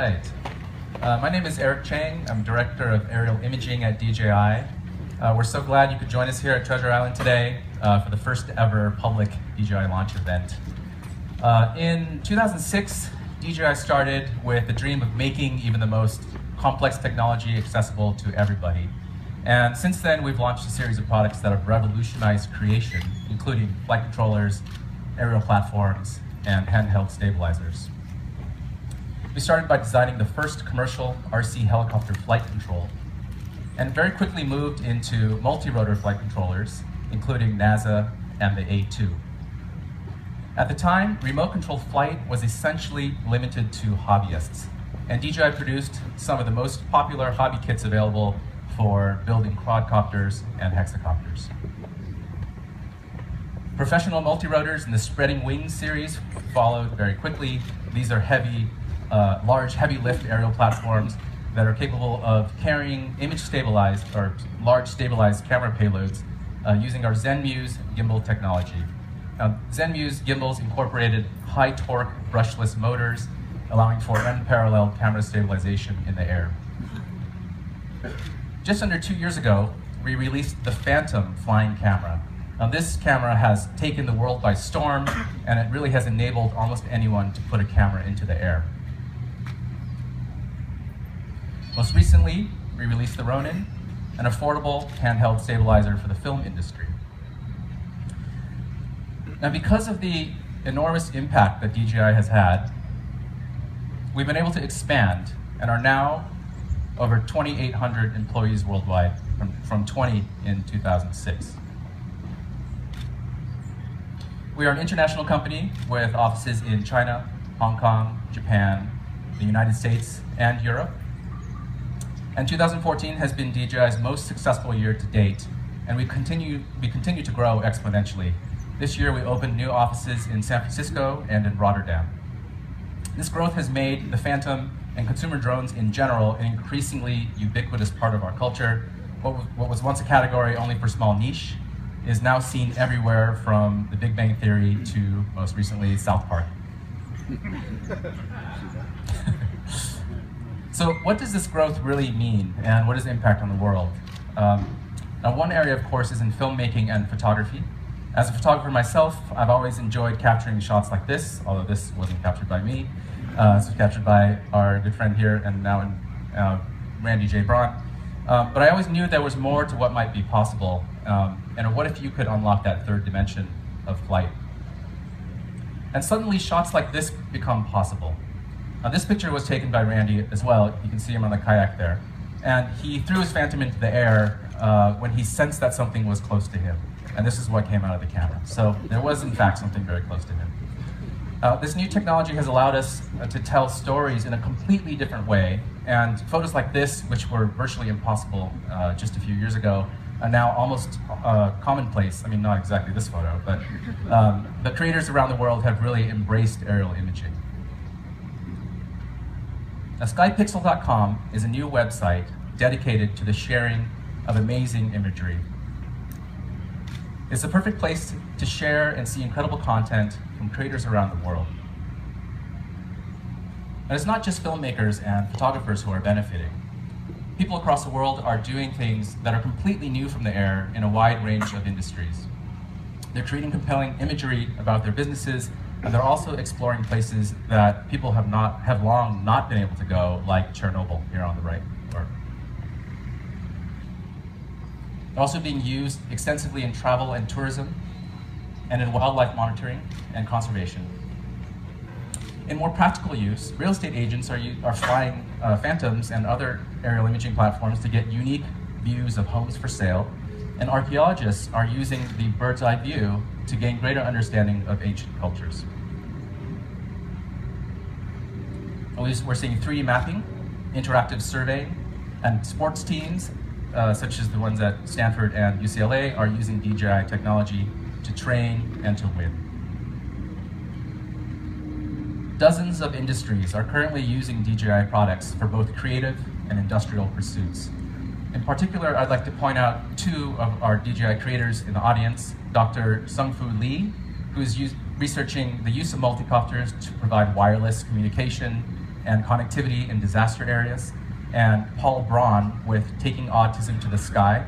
right. My name is Eric Chang. I'm Director of Aerial Imaging at DJI. We're so glad you could join us here at Treasure Island today for the first ever public DJI launch event. In 2006, DJI started with the dream of making even the most complex technology accessible to everybody. And since then, we've launched a series of products that have revolutionized creation, including flight controllers, aerial platforms, and handheld stabilizers. We started by designing the first commercial RC helicopter flight control, and very quickly moved into multi-rotor flight controllers, including NASA and the A2. At the time, remote-controlled flight was essentially limited to hobbyists, and DJI produced some of the most popular hobby kits available for building quadcopters and hexacopters. Professional multi-rotors in the Spreading Wings series followed very quickly. These are large, heavy lift aerial platforms that are capable of carrying image-stabilized or large stabilized camera payloads using our ZenMuse gimbal technology. Now, ZenMuse gimbals incorporated high-torque brushless motors, allowing for unparalleled camera stabilization in the air. Just under 2 years ago, we released the Phantom flying camera. Now, this camera has taken the world by storm, and it really has enabled almost anyone to put a camera into the air. Most recently, we released the Ronin, an affordable handheld stabilizer for the film industry. Now, because of the enormous impact that DJI has had, we've been able to expand and are now over 2,800 employees worldwide from 20 in 2006. We are an international company with offices in China, Hong Kong, Japan, the United States, and Europe. And 2014 has been DJI's most successful year to date, and we continue to grow exponentially. This year we opened new offices in San Francisco and in Rotterdam. This growth has made the Phantom and consumer drones in general an increasingly ubiquitous part of our culture. What was once a category only for small niche is now seen everywhere, from The Big Bang Theory to, most recently, South Park. So what does this growth really mean, and what is the impact on the world? Now, one area, of course, is in filmmaking and photography. As a photographer myself, I've always enjoyed capturing shots like this, although this wasn't captured by me. This was captured by our good friend here, and now Randy J. Braun. But I always knew there was more to what might be possible, and what if you could unlock that third dimension of flight? And suddenly, shots like this become possible. Now, this picture was taken by Randy as well. You can see him on the kayak there. And he threw his Phantom into the air when he sensed that something was close to him. And this is what came out of the camera. So there was, in fact, something very close to him. This new technology has allowed us to tell stories in a completely different way. And photos like this, which were virtually impossible just a few years ago, are now almost commonplace. I mean, not exactly this photo, but the creators around the world have really embraced aerial imaging. Now, Skypixel.com is a new website dedicated to the sharing of amazing imagery. It's the perfect place to share and see incredible content from creators around the world. And it's not just filmmakers and photographers who are benefiting. People across the world are doing things that are completely new from the air in a wide range of industries. They're creating compelling imagery about their businesses, and they're also exploring places that people have long not been able to go, like Chernobyl here on the right. They're also being used extensively in travel and tourism, and in wildlife monitoring and conservation. In more practical use, real estate agents are flying Phantoms and other aerial imaging platforms to get unique views of homes for sale, and archaeologists are using the bird's eye view to gain greater understanding of ancient cultures. We're seeing 3D mapping, interactive surveying, and sports teams, such as the ones at Stanford and UCLA, are using DJI technology to train and to win. Dozens of industries are currently using DJI products for both creative and industrial pursuits. In particular, I'd like to point out two of our DJI creators in the audience, Dr. Sung-Fu Lee, who is researching the use of multicopters to provide wireless communication and connectivity in disaster areas, and Paul Braun with Taking Autism to the Sky,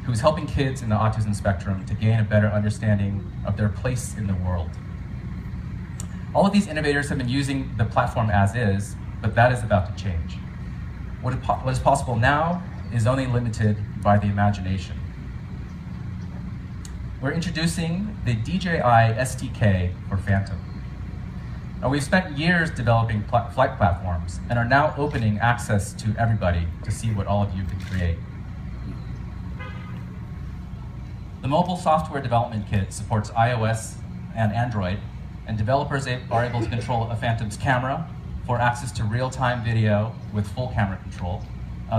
who's helping kids in the autism spectrum to gain a better understanding of their place in the world. All of these innovators have been using the platform as is, but that is about to change. What is possible now is only limited by the imagination. We're introducing the DJI SDK for Phantom. Now, we've spent years developing flight platforms and are now opening access to everybody to see what all of you can create. The mobile software development kit supports iOS and Android, and developers are able to control a Phantom's camera for access to real-time video with full camera control.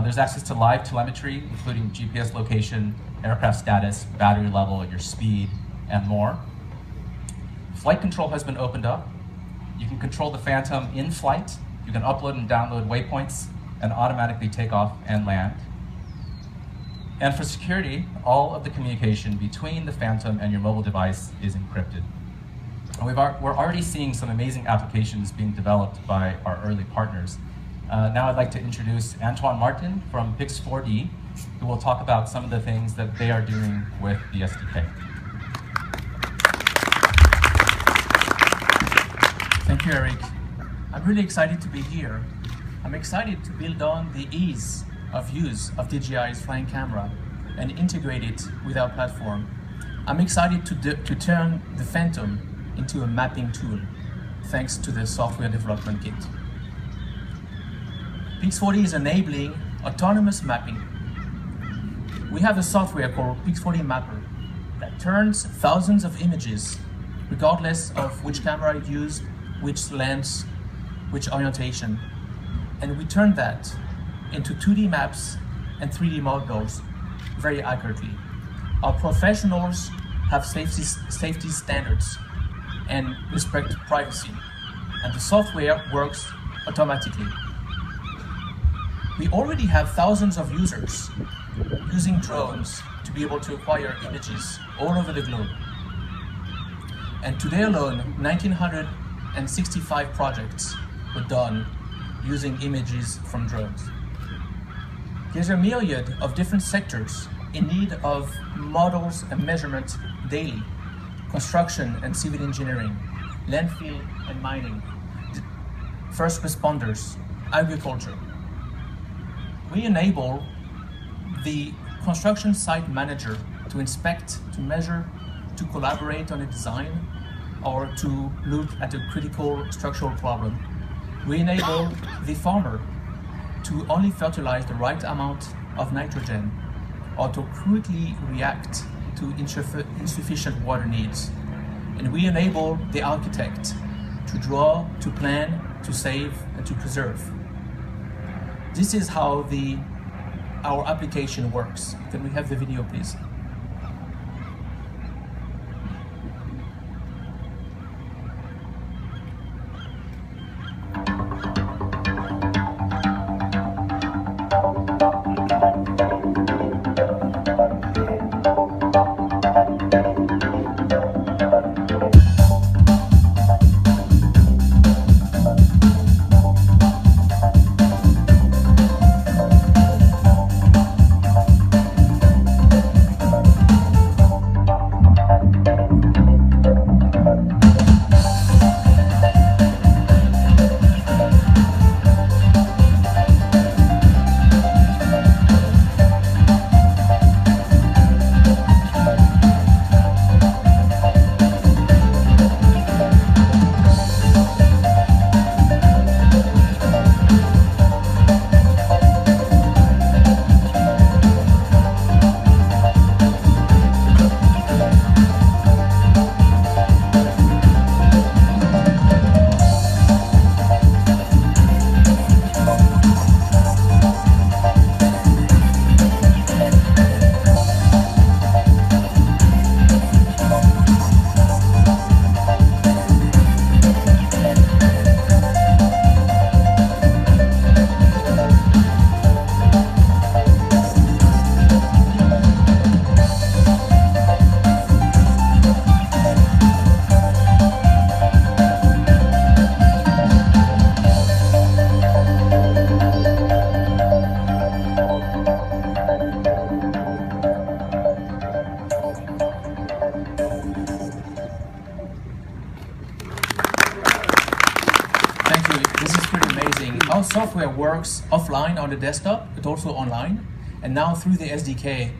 There's access to live telemetry, including GPS location, aircraft status, battery level, your speed, and more. Flight control has been opened up. You can control the Phantom in flight. You can upload and download waypoints and automatically take off and land. And for security, all of the communication between the Phantom and your mobile device is encrypted. And we're already seeing some amazing applications being developed by our early partners. Now I'd like to introduce Antoine Martin from Pix4D, who will talk about some of the things that they are doing with the SDK. Thank you, Eric. I'm really excited to be here. I'm excited to build on the ease of use of DJI's flying camera and integrate it with our platform. I'm excited to turn the Phantom into a mapping tool, thanks to the software development kit. Pix4D is enabling autonomous mapping. We have a software called Pix4D Mapper that turns thousands of images, regardless of which camera you use, which lens, which orientation. And we turn that into 2D maps and 3D models very accurately. Our professionals have safety standards and respect privacy, and the software works automatically. We already have thousands of users using drones to be able to acquire images all over the globe. And today alone, 1,965 projects were done using images from drones. There's a myriad of different sectors in need of models and measurements daily: construction and civil engineering, landfill and mining, first responders, agriculture. We enable the construction site manager to inspect, to measure, to collaborate on a design, or to look at a critical structural problem. We enable the farmer to only fertilize the right amount of nitrogen or to quickly react to insufficient water needs. And we enable the architect to draw, to plan, to save, and to preserve. This is how our application works. Can we have the video, please? Our software works offline on the desktop, but also online, and now through the SDK,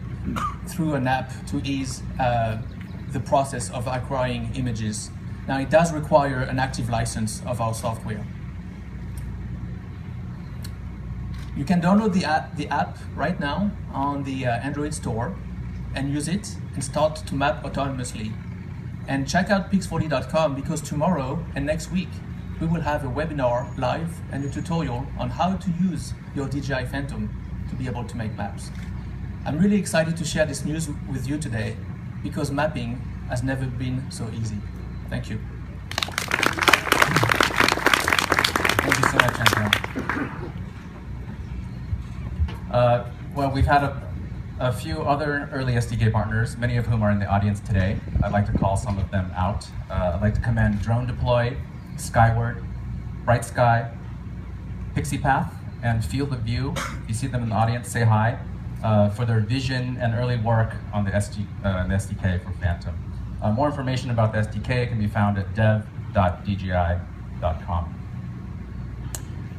through an app to ease the process of acquiring images. Now it does require an active license of our software. You can download the app right now on the Android store and use it and start to map autonomously. And check out pix4d.com, because tomorrow and next week we will have a webinar live and a tutorial on how to use your DJI Phantom to be able to make maps. I'm really excited to share this news with you today, because mapping has never been so easy. Thank you. Thank you so much, Antoine. Well, we've had a few other early SDK partners, many of whom are in the audience today. I'd like to call some of them out. I'd like to commend Drone Deploy, Skyward, Bright Sky, PixiePath, and Field of View. If you see them in the audience, say hi, for their vision and early work on the SDK for Phantom. More information about the SDK can be found at dev.dji.com.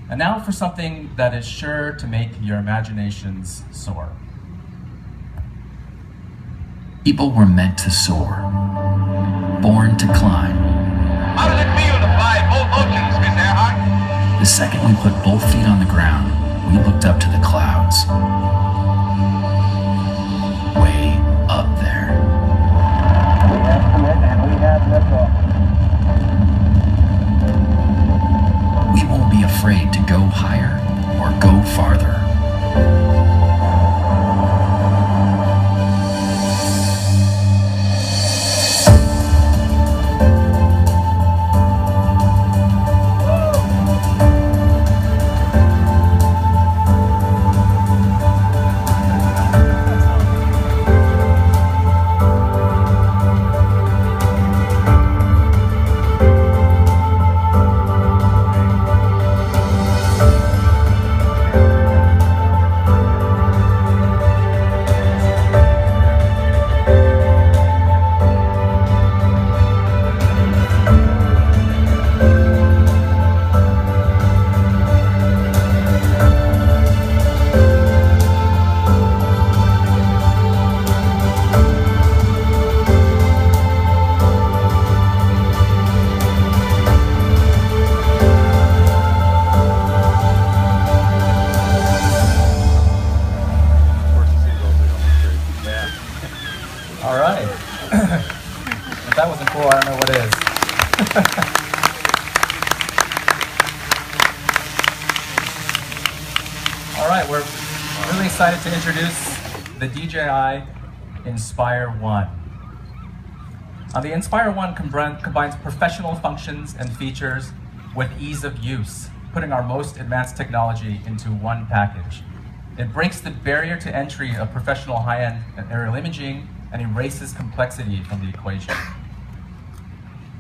And now for something that is sure to make your imaginations soar. People were meant to soar, born to climb. How does it feel to fly both oceans, Miss Earhart? The second we put both feet on the ground, we looked up to the clouds. Way up there. We won't be afraid to go higher or go farther. All right. If that wasn't cool, I don't know what is. All right, we're really excited to introduce the DJI Inspire 1. The Inspire 1 combines professional functions and features with ease of use, putting our most advanced technology into one package. It breaks the barrier to entry of professional high-end aerial imaging and erases complexity from the equation.